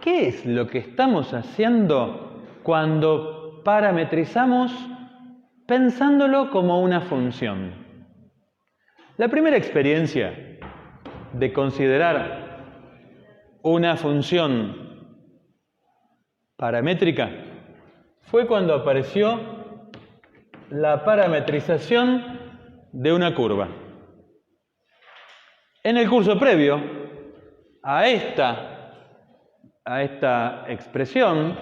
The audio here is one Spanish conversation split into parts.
¿Qué es lo que estamos haciendo cuando parametrizamos pensándolo como una función? La primera experiencia de considerar una función paramétrica fue cuando apareció la parametrización de una curva. En el curso previo a esta expresión,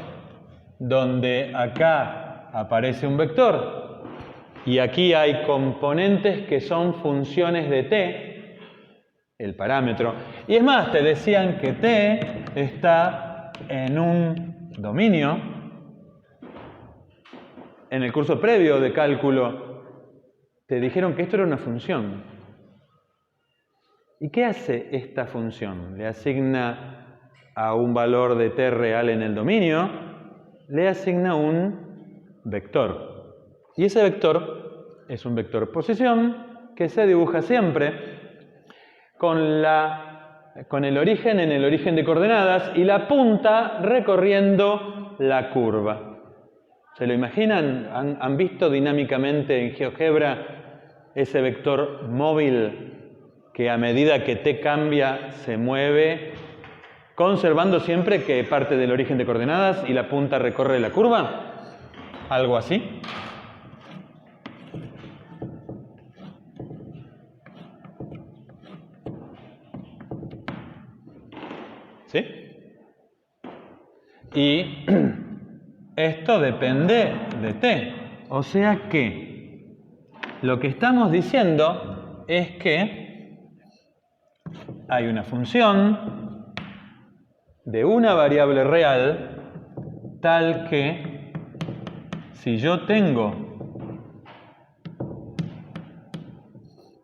donde acá aparece un vector y aquí hay componentes que son funciones de t, el parámetro, y es más, te decían que t está en un dominio. En el curso previo de cálculo te dijeron que esto era una función. ¿Y qué hace esta función? Le asigna a un valor de t real en el dominio, le asigna un vector. Y ese vector es un vector posición que se dibuja siempre con el origen en el origen de coordenadas y la punta recorriendo la curva. ¿Se lo imaginan? ¿Han visto dinámicamente en GeoGebra ese vector móvil que a medida que t cambia se mueve, conservando siempre que parte del origen de coordenadas y la punta recorre la curva? ¿Algo así? ¿Sí? Y esto depende de t. O sea que lo que estamos diciendo es que hay una función de una variable real tal que si yo tengo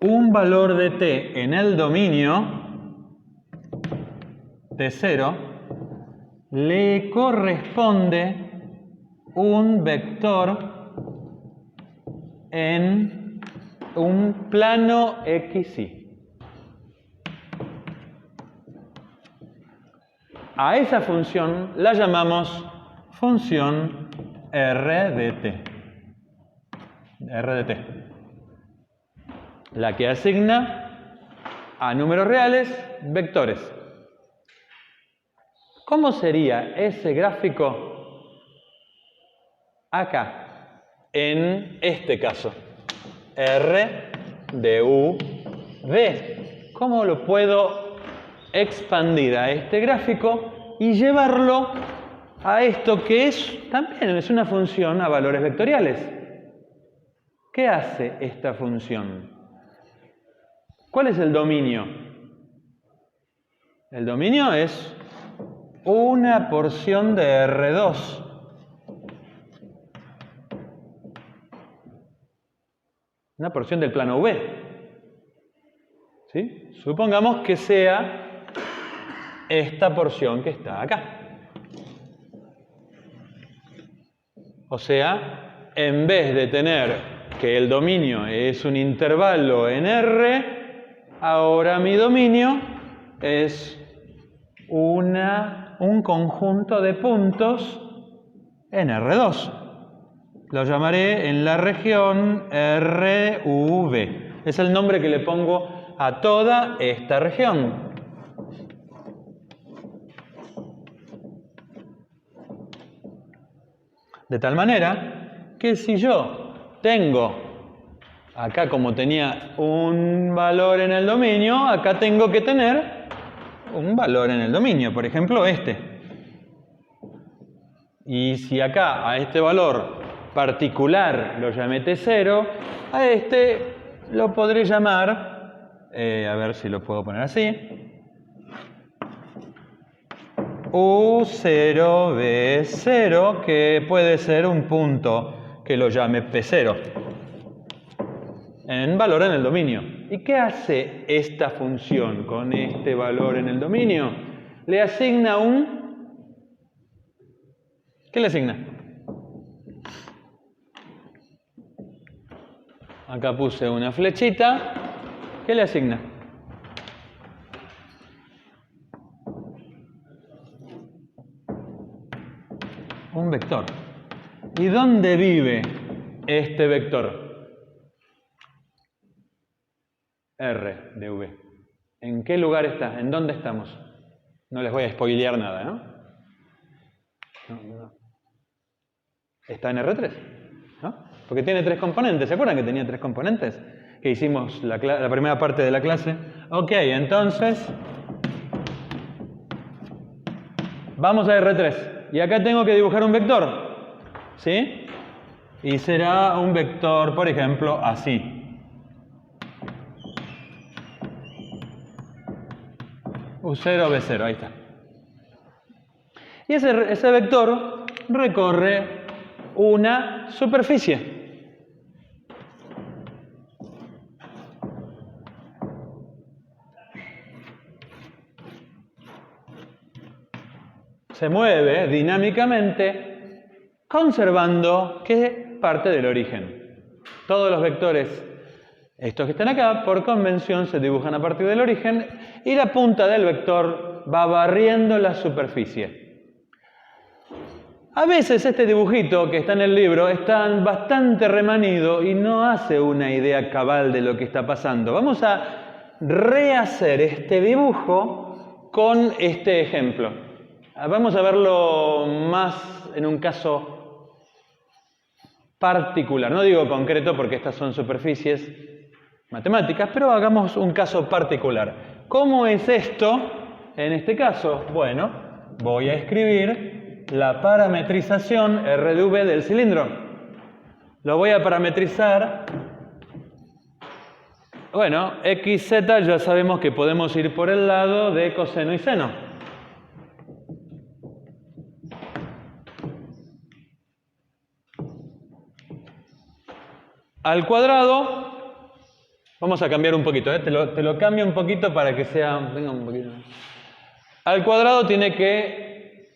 un valor de t en el dominio T0, le corresponde un vector en un plano XY. A esa función la llamamos función R de t. La que asigna a números reales vectores. ¿Cómo sería ese gráfico acá, en este caso? R de U V. ¿Cómo lo puedo expandir a este gráfico y llevarlo a esto que también es una función a valores vectoriales? ¿Qué hace esta función? ¿Cuál es el dominio? El dominio es una porción de R2. Una porción del plano V. ¿Sí? Supongamos que sea esta porción que está acá. O sea, en vez de tener que el dominio es un intervalo en R, ahora mi dominio es un conjunto de puntos en R2. Lo llamaré en la región RUV. Es el nombre que le pongo a toda esta región. De tal manera que si yo tengo, acá como tenía un valor en el dominio, acá tengo que tener un valor en el dominio, por ejemplo este. Y si acá a este valor particular lo llamé T0, a este lo podré llamar, a ver si lo puedo poner así, U0, B0, que puede ser un punto que lo llame P0, en valor en el dominio. ¿Y qué hace esta función con este valor en el dominio? Le asigna ¿qué le asigna? Acá puse una flechita. ¿Qué le asigna? vector. ¿Y dónde vive este vector? R de V. ¿En qué lugar está? ¿En dónde estamos? No les voy a spoilear nada, ¿no? No. Está en R3, ¿no? Porque tiene 3 componentes. ¿Se acuerdan que tenía 3 componentes? Que hicimos la primera parte de la clase. Ok, entonces vamos a R3. Y acá tengo que dibujar un vector, ¿sí? Y será un vector, por ejemplo, así. U0, B0, ahí está. Y ese vector recorre una superficie. Se mueve dinámicamente conservando ¿qué? Parte del origen. Todos los vectores, estos que están acá, por convención se dibujan a partir del origen y la punta del vector va barriendo la superficie. A veces este dibujito que está en el libro está bastante remanido y no hace una idea cabal de lo que está pasando. Vamos a rehacer este dibujo con este ejemplo. Vamos a verlo más en un caso particular. No digo concreto porque estas son superficies matemáticas, pero hagamos un caso particular. ¿Cómo es esto en este caso? Bueno, voy a escribir la parametrización R de V del cilindro. Lo voy a parametrizar. Bueno, x, z ya sabemos que podemos ir por el lado de coseno y seno. Al cuadrado, vamos a cambiar un poquito, te lo cambio un poquito para que sea, venga un poquito. Al cuadrado tiene que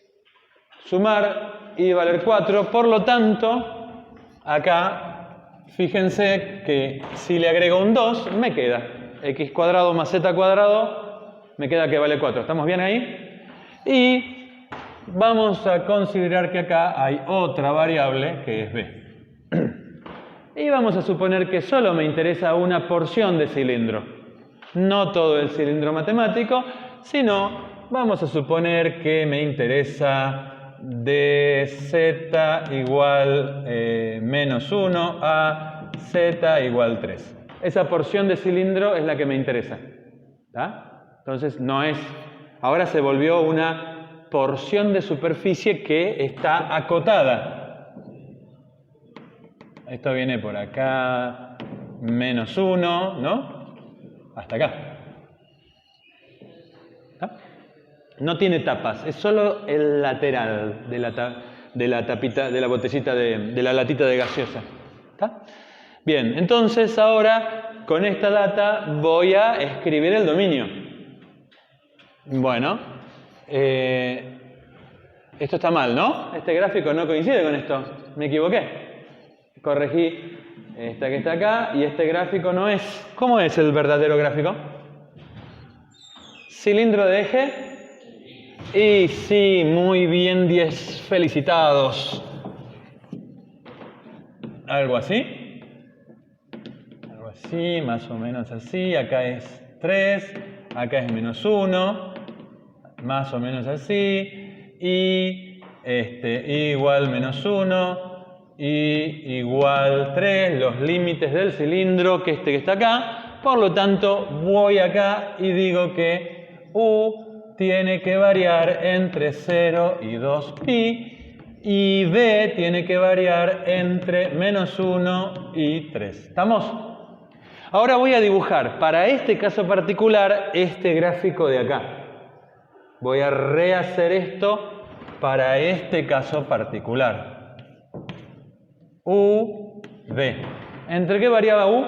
sumar y valer 4, por lo tanto, acá, fíjense que si le agrego un 2, me queda x cuadrado más z cuadrado, me queda que vale 4. ¿Estamos bien ahí? Y vamos a considerar que acá hay otra variable que es b. Y vamos a suponer que solo me interesa una porción de cilindro. No todo el cilindro matemático, sino vamos a suponer que me interesa de z igual menos 1 a z igual 3. Esa porción de cilindro es la que me interesa. ¿Tá? Entonces no es... Ahora se volvió una porción de superficie que está acotada. Esto viene por acá, menos 1, ¿no? Hasta acá. ¿Tá? No tiene tapas, es solo el lateral de la tapita, de la botellita, de la latita de gaseosa. ¿Tá? Bien, entonces ahora con esta data voy a escribir el dominio. Bueno, esto está mal, ¿no? Este gráfico no coincide con esto, me equivoqué. Corregí esta que está acá y este gráfico no es. ¿Cómo es el verdadero gráfico? Cilindro de eje. Y sí, muy bien, 10 felicitados. Algo así. Algo así, más o menos así. Acá es 3, acá es menos 1. Más o menos así. Y igual menos 1. Y igual 3, los límites del cilindro, que está acá. Por lo tanto, voy acá y digo que U tiene que variar entre 0 y 2pi y B tiene que variar entre menos 1 y 3. ¿Estamos? Ahora voy a dibujar para este caso particular este gráfico de acá. Voy a rehacer esto para este caso particular. U, B. ¿Entre qué variaba U?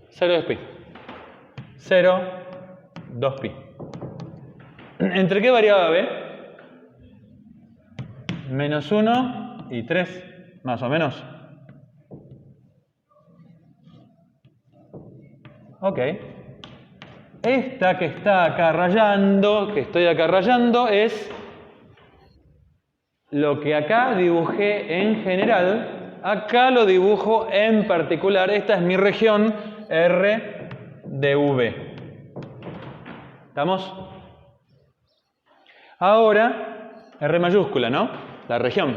0, 2pi. 0, 2pi. ¿Entre qué variaba B? Menos 1 y 3, más o menos. Ok. Esta que está acá rayando, que estoy acá rayando, es lo que acá dibujé en general, acá lo dibujo en particular. Esta es mi región R de V. ¿Estamos? Ahora, R mayúscula, ¿no? La región.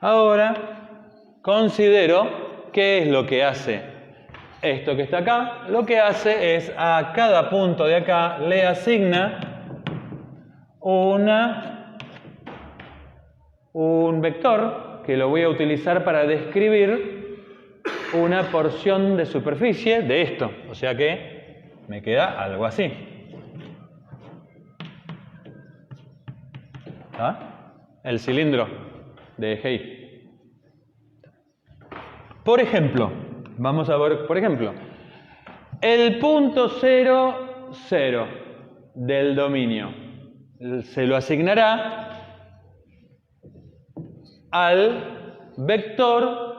Ahora, considero qué es lo que hace esto que está acá. Lo que hace es a cada punto de acá le asigna un vector que lo voy a utilizar para describir una porción de superficie de esto. O sea que me queda algo así. ¿Ah? El cilindro de Hey. Por ejemplo, vamos a ver, por ejemplo, el punto 0, 0 del dominio se lo asignará al vector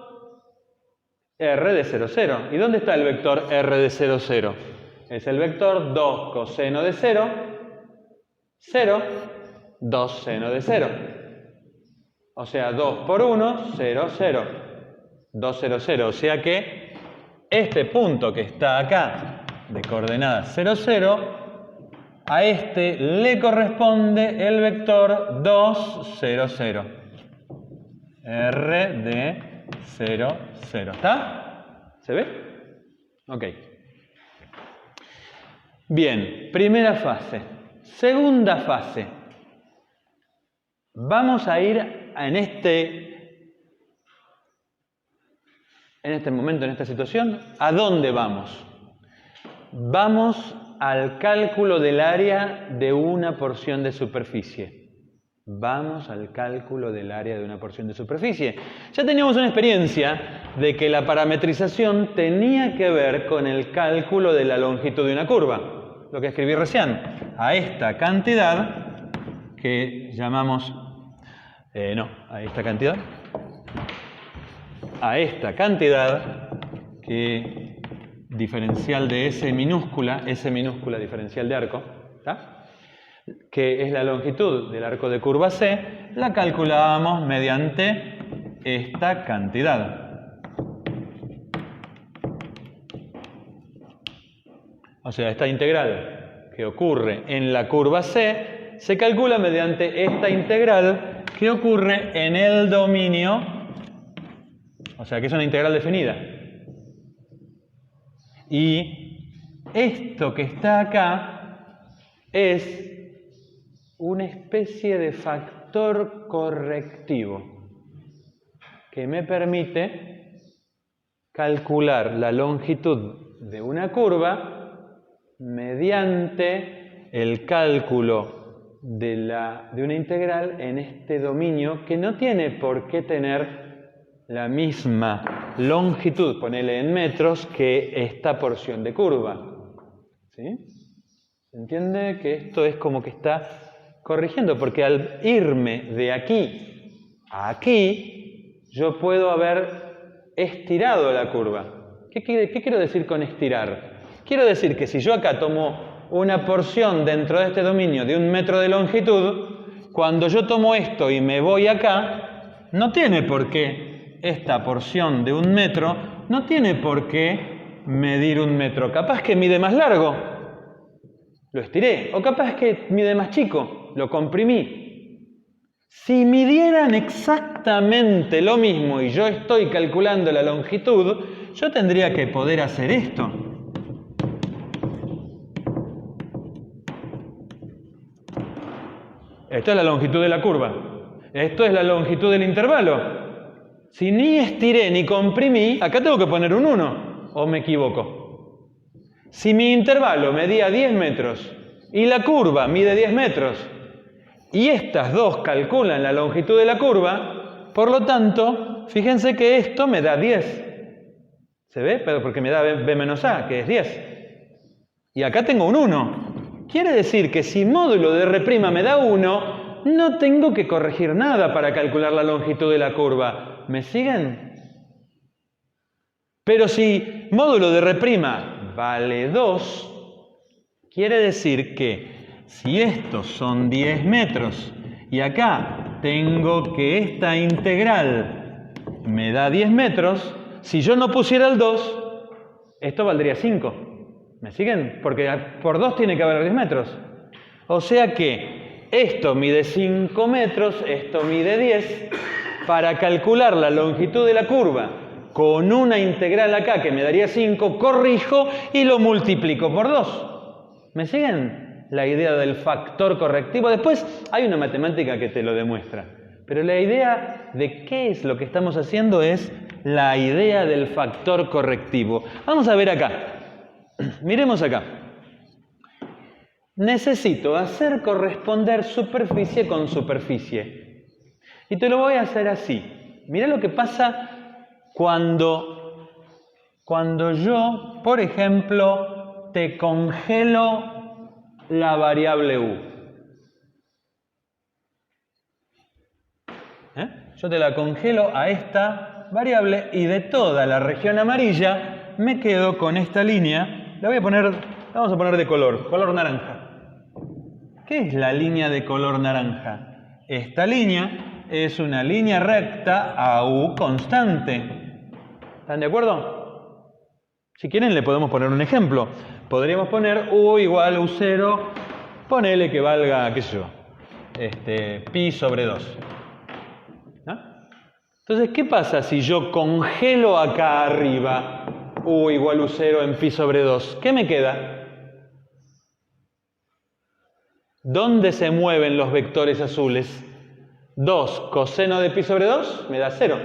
R de 0, 0. ¿Y dónde está el vector R de 0, 0? Es el vector 2 coseno de 0, 0, 2 seno de 0. O sea, 2 por 1, 0, 0. 2, 0, 0. O sea que este punto que está acá, de coordenadas 0, 0, a este le corresponde el vector 2, 0, 0. R de 0, 0. ¿Está? ¿Se ve? Ok. Bien, primera fase. Segunda fase. Vamos a ir en este momento, en esta situación, ¿a dónde vamos? Vamos al cálculo del área de una porción de superficie. Vamos al cálculo del área de una porción de superficie. Ya teníamos una experiencia de que la parametrización tenía que ver con el cálculo de la longitud de una curva. Lo que escribí recién. A esta cantidad que llamamos... a esta cantidad. A esta cantidad que diferencial de S minúscula diferencial de arco, ¿está? Que es la longitud del arco de curva C, la calculábamos mediante esta cantidad. O sea, esta integral que ocurre en la curva C se calcula mediante esta integral que ocurre en el dominio, o sea que es una integral definida. Y esto que está acá es una especie de factor correctivo que me permite calcular la longitud de una curva mediante el cálculo de una integral en este dominio que no tiene por qué tener la misma longitud, ponele en metros, que esta porción de curva. ¿Sí? ¿Se entiende que esto es como que está corrigiendo? Porque al irme de aquí a aquí, yo puedo haber estirado la curva. ¿Qué quiero decir con estirar? Quiero decir que si yo acá tomo una porción dentro de este dominio de 1 metro de longitud, cuando yo tomo esto y me voy acá, no tiene por qué esta porción de 1 metro, no tiene por qué medir 1 metro. Capaz que mide más largo, lo estiré, o capaz que mide más chico, lo comprimí. Si midieran exactamente lo mismo y yo estoy calculando la longitud, yo tendría que poder hacer esto. Esto es la longitud de la curva. Esto es la longitud del intervalo. Si ni estiré ni comprimí, acá tengo que poner un 1, ¿o me equivoco? Si mi intervalo medía 10 metros y la curva mide 10 metros y estas dos calculan la longitud de la curva, por lo tanto, fíjense que esto me da 10. ¿Se ve? Pero porque me da B menos A, que es 10. Y acá tengo un 1. Quiere decir que si módulo de R' me da 1, no tengo que corregir nada para calcular la longitud de la curva. ¿Me siguen? Pero si módulo de R' vale 2, quiere decir que si estos son 10 metros y acá tengo que esta integral me da 10 metros. Si yo no pusiera el 2, esto valdría 5. ¿Me siguen? Porque por 2 tiene que haber 10 metros. O sea que esto mide 5 metros, esto mide 10. Para calcular la longitud de la curva con una integral acá que me daría 5, corrijo y lo multiplico por 2. ¿Me siguen? La idea del factor correctivo. Después hay una matemática que te lo demuestra. Pero la idea de qué es lo que estamos haciendo es la idea del factor correctivo. Vamos a ver acá. Miremos acá. Necesito hacer corresponder superficie con superficie. Y te lo voy a hacer así. Mirá lo que pasa cuando yo, por ejemplo, te congelo la variable u. Yo te la congelo a esta variable y de toda la región amarilla me quedo con esta línea. La vamos a poner de color naranja. ¿Qué es la línea de color naranja? Esta línea es una línea recta a u constante. ¿Están de acuerdo? Si quieren le podemos poner un ejemplo. Podríamos poner u igual a u0, ponele que valga, qué sé yo, pi sobre 2. ¿No? Entonces, ¿qué pasa si yo congelo acá arriba u igual a u0 en pi sobre 2? ¿Qué me queda? ¿Dónde se mueven los vectores azules? 2 coseno de pi sobre 2 me da 0.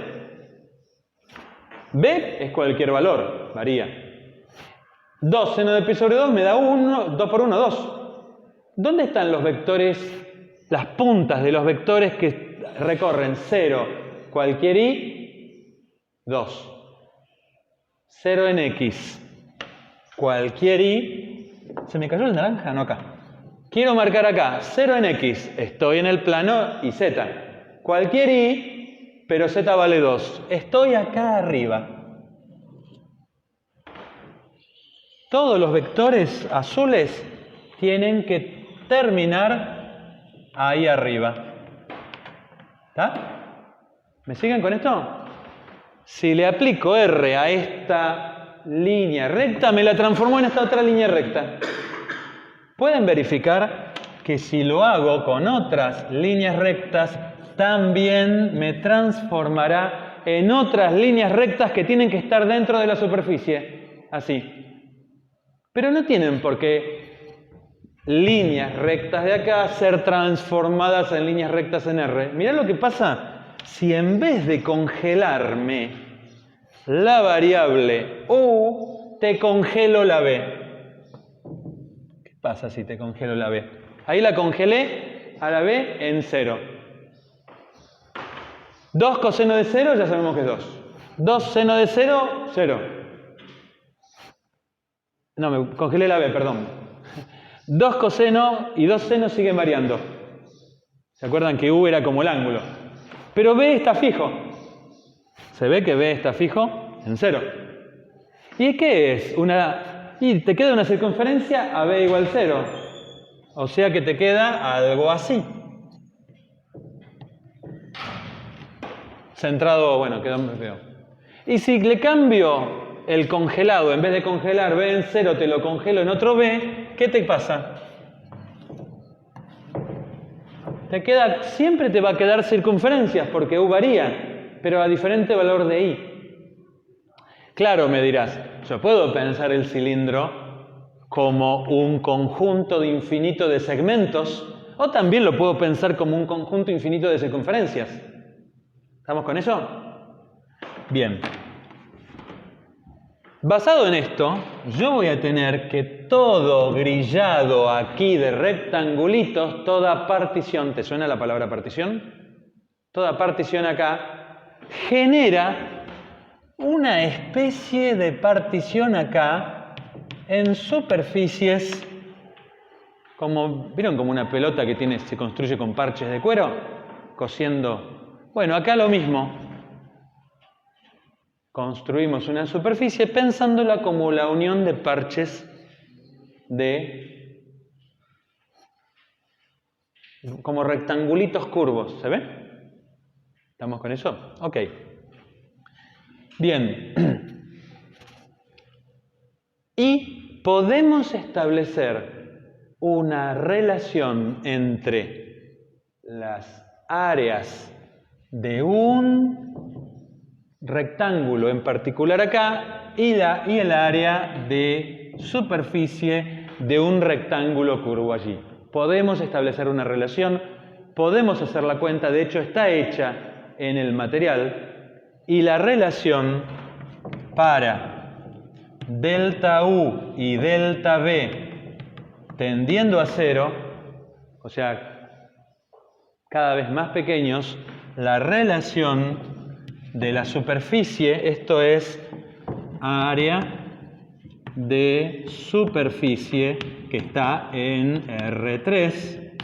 B es cualquier valor, varía. 2 seno de pi sobre 2 me da 1, 2 por 1, 2. ¿Dónde están los vectores, las puntas de los vectores que recorren 0, cualquier i, 2? 0 en x, cualquier i. ¿Se me cayó el naranja? No, acá. Quiero marcar acá, 0 en x, estoy en el plano y z. Cualquier i, pero z vale 2. Estoy acá arriba. Todos los vectores azules tienen que terminar ahí arriba. ¿Está? ¿Me siguen con esto? Si le aplico R a esta línea recta, me la transformó en esta otra línea recta. Pueden verificar que si lo hago con otras líneas rectas, también me transformará en otras líneas rectas que tienen que estar dentro de la superficie. Así. Pero no tienen por qué líneas rectas de acá ser transformadas en líneas rectas en R. Mirá lo que pasa si en vez de congelarme la variable u, te congelo la b. ¿Qué pasa si te congelo la b? Ahí la congelé a la b en 0. 2 coseno de 0 ya sabemos que es 2. 2 seno de 0, 0. No, me congelé la b, perdón. 2 coseno y 2 seno siguen variando. ¿Se acuerdan que u era como el ángulo? Pero b está fijo. Se ve que b está fijo en 0. ¿Y qué es? Y te queda una circunferencia a b igual 0. O sea que te queda algo así. Centrado, bueno, quedó muy feo. Y si le cambio el congelado, en vez de congelar b en 0, te lo congelo en otro b, ¿qué te pasa? Siempre te va a quedar circunferencias, porque u varía, pero a diferente valor de i. Claro, me dirás, yo puedo pensar el cilindro como un conjunto de infinito de segmentos, o también lo puedo pensar como un conjunto infinito de circunferencias. ¿Estamos con eso? Bien. Basado en esto, yo voy a tener que todo grillado aquí de rectangulitos, toda partición, ¿te suena la palabra partición? Toda partición acá genera una especie de partición acá en superficies, ¿vieron como una pelota que se construye con parches de cuero? Cosiendo. Bueno, acá lo mismo. Construimos una superficie pensándola como la unión de parches como rectangulitos curvos. ¿Se ve? ¿Estamos con eso? Ok. Bien. Y podemos establecer una relación entre las áreas de un rectángulo en particular acá y el área de superficie de un rectángulo curvo allí. Podemos establecer una relación, podemos hacer la cuenta, de hecho está hecha en el material, y la relación para delta U y delta B tendiendo a 0, o sea, cada vez más pequeños, la relación de la superficie, esto es área de superficie que está en R3,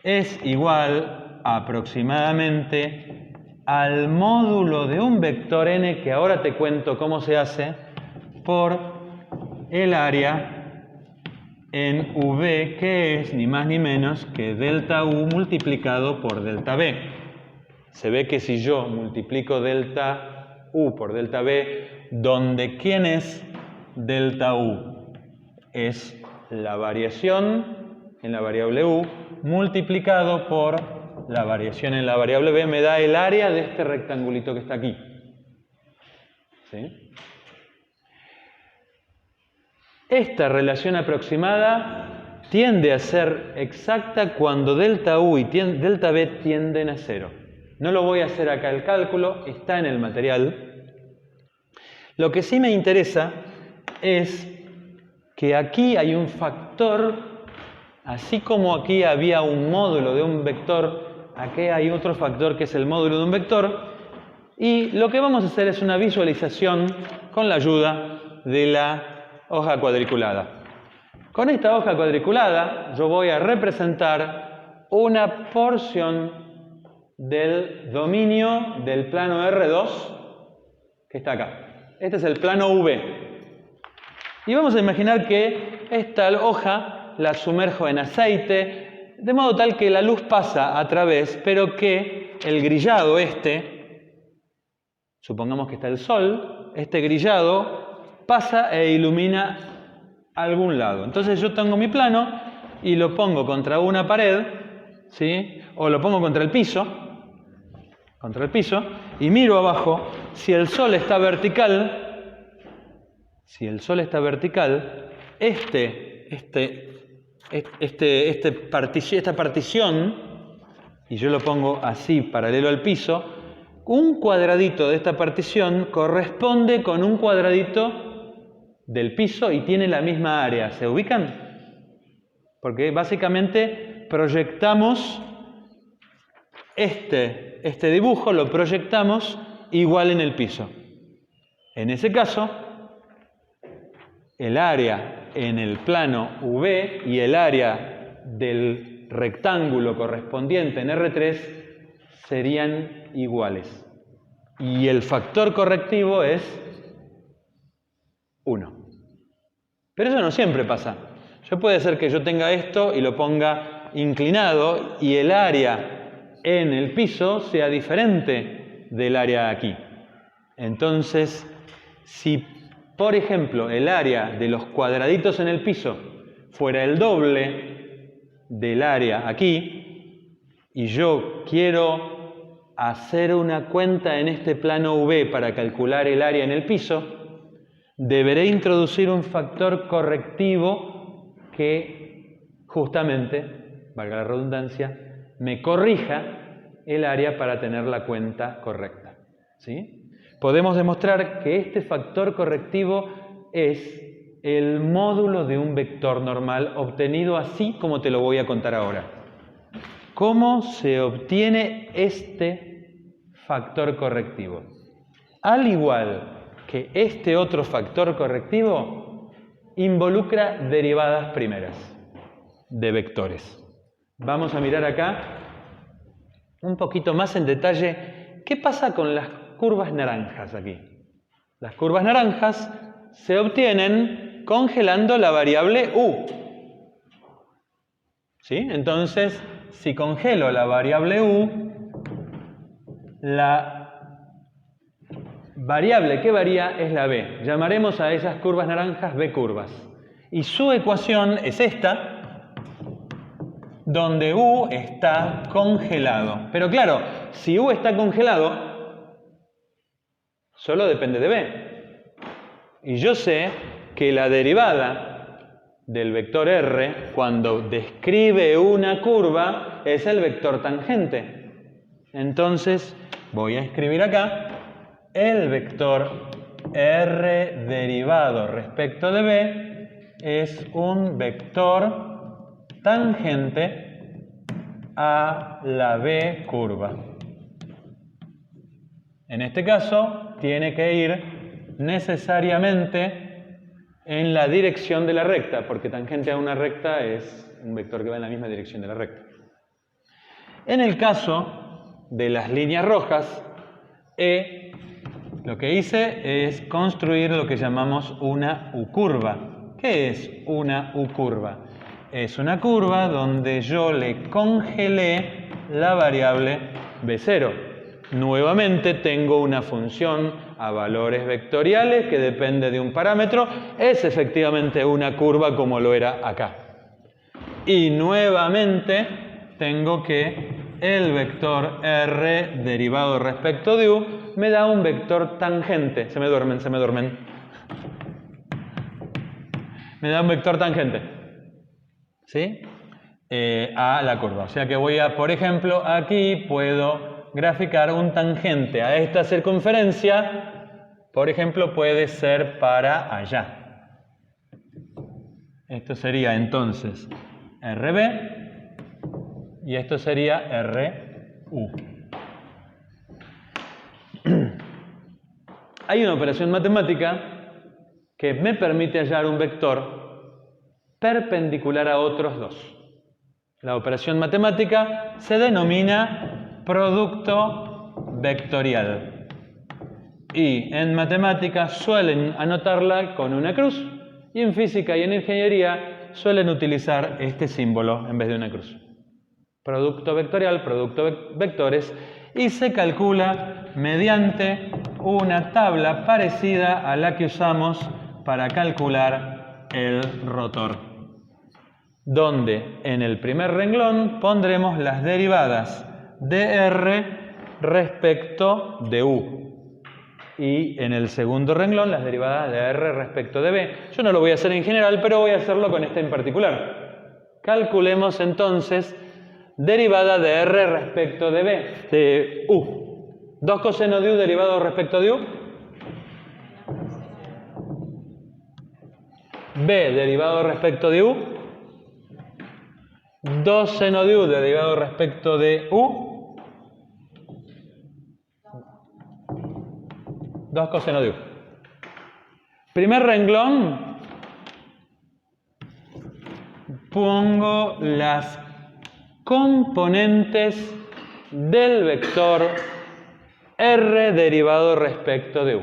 es igual aproximadamente al módulo de un vector n, que ahora te cuento cómo se hace, por el área en V, que es ni más ni menos que delta U multiplicado por delta B. Se ve que si yo multiplico delta U por delta B, donde ¿quién es delta U? Es la variación en la variable U multiplicado por la variación en la variable B, me da el área de este rectangulito que está aquí. ¿Sí? Esta relación aproximada tiende a ser exacta cuando delta U y delta B tienden a 0. No lo voy a hacer acá el cálculo, está en el material. Lo que sí me interesa es que aquí hay un factor, así como aquí había un módulo de un vector, aquí hay otro factor que es el módulo de un vector, y lo que vamos a hacer es una visualización con la ayuda de la hoja cuadriculada. Con esta hoja cuadriculada yo voy a representar una porción del dominio del plano R2 que está acá. Este es el plano V. Y vamos a imaginar que esta hoja la sumerjo en aceite, de modo tal que la luz pasa a través, pero que el grillado supongamos que está el sol, este grillado pasa e ilumina algún lado. Entonces yo tengo mi plano y lo pongo contra una pared, ¿sí? O lo pongo contra el piso, y miro abajo. Si el sol está vertical, esta partición, y yo lo pongo así paralelo al piso, un cuadradito de esta partición corresponde con un cuadradito del piso y tiene la misma área. ¿Se ubican? Porque básicamente proyectamos este dibujo, lo proyectamos igual en el piso. En ese caso, el área en el plano V y el área del rectángulo correspondiente en R3 serían iguales. Y el factor correctivo es 1. Pero eso no siempre pasa. Puede ser que yo tenga esto y lo ponga inclinado y el área en el piso sea diferente del área aquí. Entonces, si por ejemplo el área de los cuadraditos en el piso fuera el doble del área aquí, y yo quiero hacer una cuenta en este plano V para calcular el área en el piso, deberé introducir un factor correctivo que justamente, valga la redundancia, me corrija el área para tener la cuenta correcta. ¿Sí? Podemos demostrar que este factor correctivo es el módulo de un vector normal obtenido así como te lo voy a contar ahora. ¿Cómo se obtiene este factor correctivo? Al igual que este otro factor correctivo, involucra derivadas primeras de vectores. Vamos a mirar acá un poquito más en detalle qué pasa con las curvas naranjas aquí. Las curvas naranjas se obtienen congelando la variable U. ¿Sí? Entonces, si congelo la variable U, La variable que varía es la b. Llamaremos a esas curvas naranjas b curvas. Y su ecuación es esta, donde u está congelado. Pero claro, si u está congelado, solo depende de b. Y yo sé que la derivada del vector r, cuando describe una curva, es el vector tangente. Entonces, voy a escribir acá el vector r derivado respecto de b es un vector tangente a la b curva. En este caso, tiene que ir necesariamente en la dirección de la recta, porque tangente a una recta es un vector que va en la misma dirección de la recta. En el caso de las líneas rojas, lo que hice es construir lo que llamamos una U-curva. ¿Qué es una U-curva? Es una curva donde yo le congelé la variable B0. Nuevamente tengo una función a valores vectoriales que depende de un parámetro. Es efectivamente una curva como lo era acá. Y nuevamente tengo que el vector r derivado respecto de u me da un vector tangente. Se me duermen. Me da un vector tangente. ¿Sí? A la curva. O sea que voy a, por ejemplo, aquí puedo graficar un tangente a esta circunferencia. Por ejemplo, puede ser para allá. Esto sería entonces RB. Y esto sería RU. Hay una operación matemática que me permite hallar un vector perpendicular a otros dos. La operación matemática se denomina producto vectorial. Y en matemáticas suelen anotarla con una cruz, y en física y en ingeniería suelen utilizar este símbolo en vez de una cruz. Producto vectorial, producto vectores, y se calcula mediante una tabla parecida a la que usamos para calcular el rotor, donde en el primer renglón pondremos las derivadas de r respecto de u y en el segundo renglón las derivadas de r respecto de b. Yo no lo voy a hacer en general, pero voy a hacerlo con esta en particular. Calculemos entonces derivada de r respecto de b, de u. 2 coseno de u derivado respecto de u. B derivado respecto de u. 2 seno de u derivado respecto de u. 2 coseno de u. Primer renglón, pongo las componentes del vector r derivado respecto de u.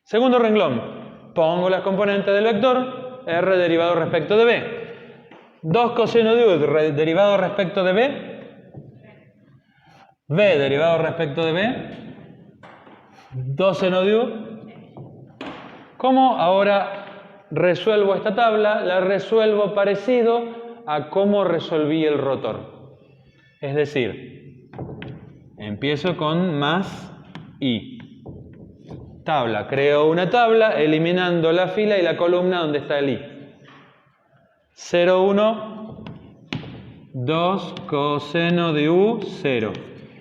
Segundo renglón, pongo las componentes del vector r derivado respecto de b. 2 coseno de u derivado respecto de b. B derivado respecto de b. 2 seno de u. ¿Cómo ahora resuelvo esta tabla? La resuelvo parecido a cómo resolví el rotor. Es decir, empiezo con más i. Tabla. Creo una tabla eliminando la fila y la columna donde está el i. 0, 1, 2 coseno de u, 0.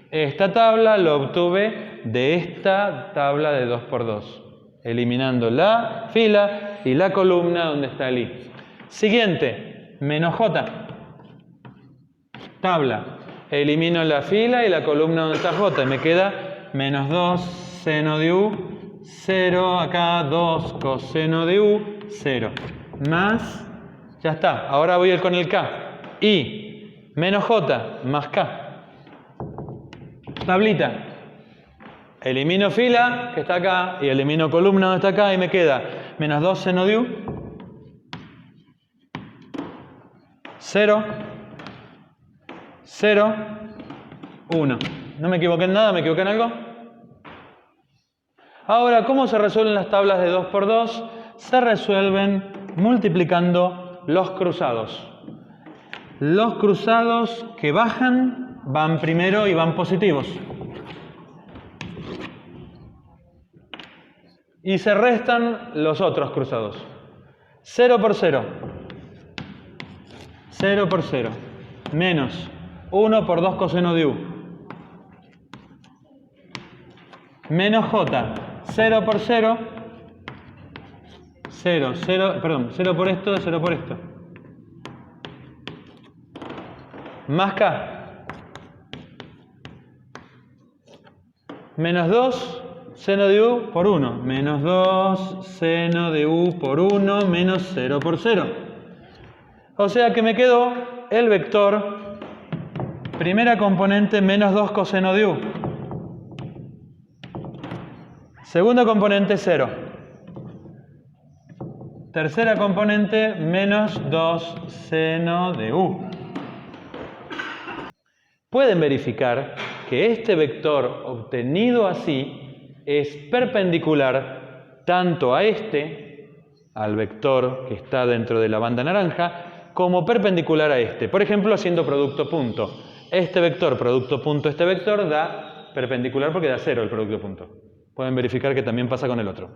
Esta tabla la obtuve de esta tabla de 2 por 2, eliminando la fila y la columna donde está el i. Siguiente, menos j. Tabla. Elimino la fila y la columna donde está j. Y me queda menos 2 seno de u, 0. Acá 2 coseno de u, 0. Más, ya está. Ahora voy con el k. I menos j más k. Tablita. Elimino fila, que está acá, y elimino columna, donde está acá, y me queda menos 2 seno de u, 0, 0, 1. ¿No me equivoqué en nada? ¿Me equivoqué en algo? Ahora, ¿cómo se resuelven las tablas de 2 por 2? Se resuelven multiplicando los cruzados. Los cruzados que bajan van primero y van positivos. Y se restan los otros cruzados. 0 por 0. 0 por 0. Menos 1 por 2 coseno de u. Menos j. 0 por 0. 0, 0, perdón, 0 por esto, 0 por esto. Más k. Menos 2 seno de u por 1. Menos 2 seno de u por 1 menos 0 por 0. O sea que me quedó el vector primera componente menos 2 coseno de u. Segunda componente 0. Tercera componente menos 2 seno de u. Pueden verificar que este vector obtenido así es perpendicular tanto a al vector que está dentro de la banda naranja, como perpendicular a este. Por ejemplo, haciendo producto punto. Este vector, producto punto, este vector da perpendicular porque da 0 el producto punto. Pueden verificar que también pasa con el otro.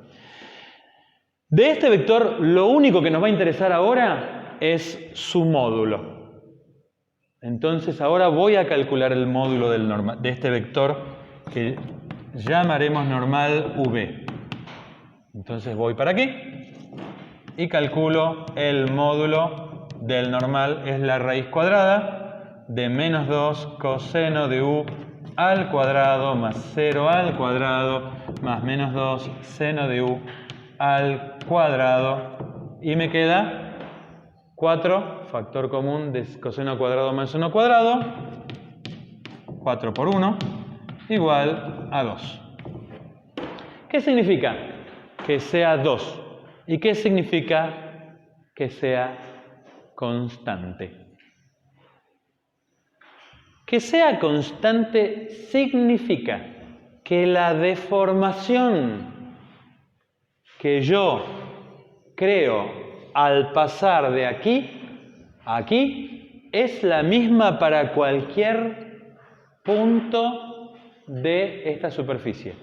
De este vector, lo único que nos va a interesar ahora es su módulo. Entonces ahora voy a calcular el módulo de este vector que llamaremos normal v. Entonces voy para aquí y calculo el módulo del normal, es la raíz cuadrada de menos 2 coseno de u al cuadrado más 0 al cuadrado más menos 2 seno de u al cuadrado, y me queda 4, factor común de coseno cuadrado más 1 cuadrado, 4 por 1, igual a 2. ¿Qué significa que sea 2? ¿Y qué significa que sea constante? Que sea constante significa que la deformación que yo creo al pasar de aquí a aquí es la misma para cualquier punto de esta superficie.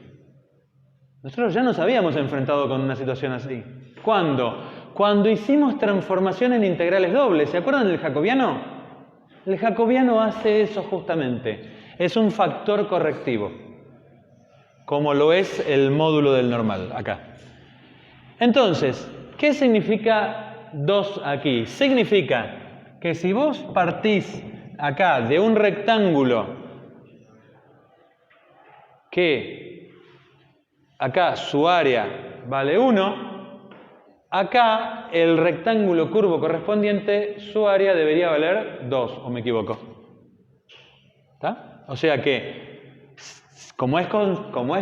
Nosotros ya nos habíamos enfrentado con una situación así. ¿Cuándo? Cuando hicimos transformación en integrales dobles. ¿Se acuerdan del jacobiano? El jacobiano hace eso justamente. Es un factor correctivo, como lo es el módulo del normal, acá. Entonces, ¿qué significa 2 aquí? Significa que si vos partís acá de un rectángulo que acá su área vale 1, acá el rectángulo curvo correspondiente, su área debería valer 2, ¿o me equivoco? ¿Está? O sea que, como es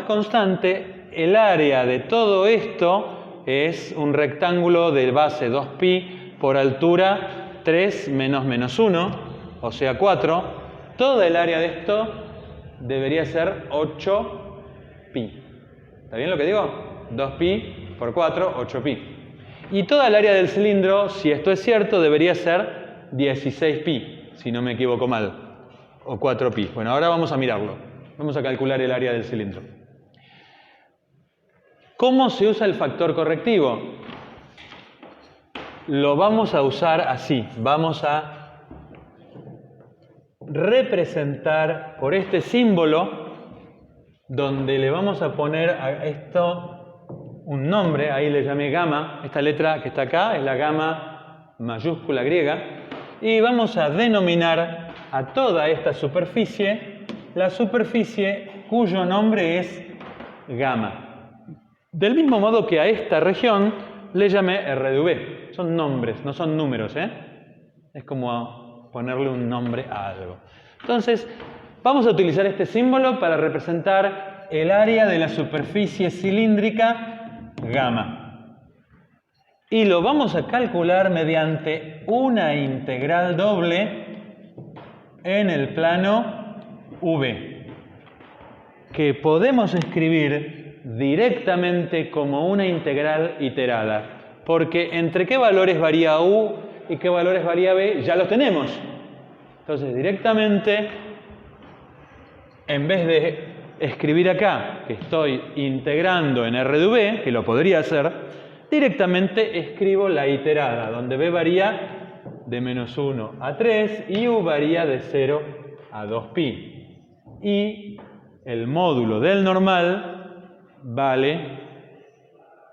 constante, el área de todo esto es un rectángulo de base 2pi por altura 3 menos 1, o sea 4. Toda el área de esto debería ser 8pi. ¿Está bien lo que digo? 2pi por 4, 8pi. Y toda el área del cilindro, si esto es cierto, debería ser 16pi, si no me equivoco mal, o 4pi. Bueno, ahora vamos a mirarlo. Vamos a calcular el área del cilindro. ¿Cómo se usa el factor correctivo? Lo vamos a usar así. Vamos a representar por este símbolo, donde le vamos a poner a esto un nombre. Ahí le llamé gamma. Esta letra que está acá es la gamma mayúscula griega. Y vamos a denominar a toda esta superficie la superficie cuyo nombre es gamma. Del mismo modo que a esta región le llamé R de V. Son nombres, no son números, ¿eh? Es como ponerle un nombre a algo. Entonces, vamos a utilizar este símbolo para representar el área de la superficie cilíndrica gamma. Y lo vamos a calcular mediante una integral doble en el plano V. que podemos escribir directamente como una integral iterada. Porque entre qué valores varía u y qué valores varía b, ya los tenemos. Entonces, directamente, en vez de escribir acá que estoy integrando en R de v, que lo podría hacer, directamente escribo la iterada, donde b varía de menos 1 a 3 y u varía de 0 a 2pi. Y el módulo del normal vale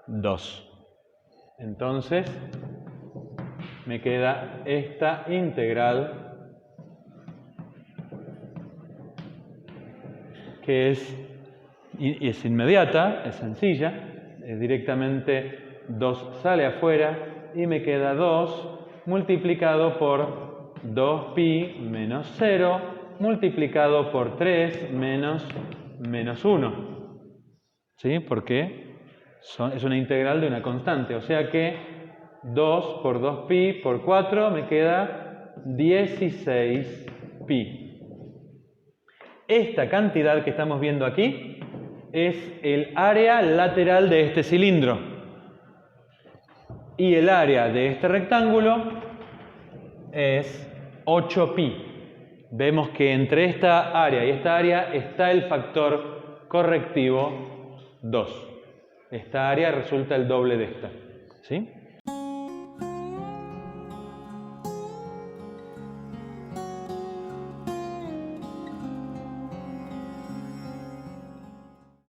2. Entonces, me queda esta integral que es inmediata, es sencilla, directamente 2 sale afuera y me queda 2 multiplicado por 2pi menos 0 multiplicado por 3 menos 1. ¿Sí? Porque es una integral de una constante, o sea que 2 por 2pi por 4 me queda 16pi. Esta cantidad que estamos viendo aquí es el área lateral de este cilindro. Y el área de este rectángulo es 8pi. Vemos que entre esta área y esta área está el factor correctivo 2. Esta área resulta el doble de esta. ¿Sí?